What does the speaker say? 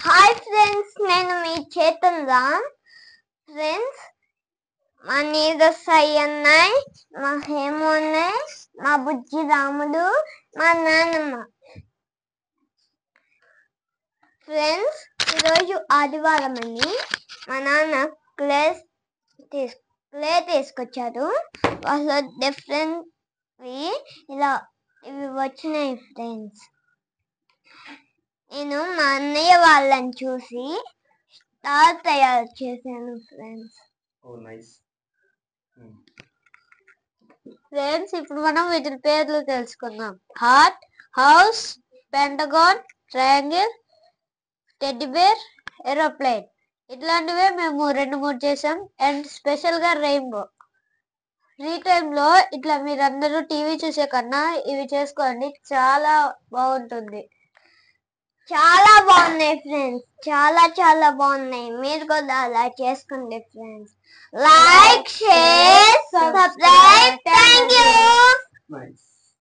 Hi friends, నేను మీ Chetan Ram. Friends, మా నీద సాయి అన్నయ్య, మా హేము అన్నయ్య, మా బుజ్జి రాముడు, మా నాన్నమ్మ. ఫ్రెండ్స్, ఈరోజు ఆదివారం అని మా నాన్న క్లే తీసుకొచ్చారు. వాళ్ళు డిఫరెంట్ ఇలా ఇవి వచ్చినాయి ఫ్రెండ్స్. నేను మా అన్నయ్య వాళ్ళని చూసి స్టార్ తయారు చేశాను ఫ్రెండ్స్. ఫ్రెండ్స్, ఇప్పుడు మనం వీటి పేర్లు తెలుసుకుందాం. Heart, house, pentagon, triangle, teddy bear, aeroplane. ఇట్లాంటివే మేము 2-3 చేసాం. అండ్ స్పెషల్ గా రెయిన్బో. ఫ్రీ టైంలో ఇట్లా మీరందరూ టీవీ చూసే కన్నా ఇవి చేసుకోండి, చాలా బాగుంటుంది. చాలా బాగున్నాయి ఫ్రెండ్స్, చాలా చాలా బాగున్నాయి. మీరు కూడా అలా చేసుకోండి ఫ్రెండ్స్. Like, share, subscribe.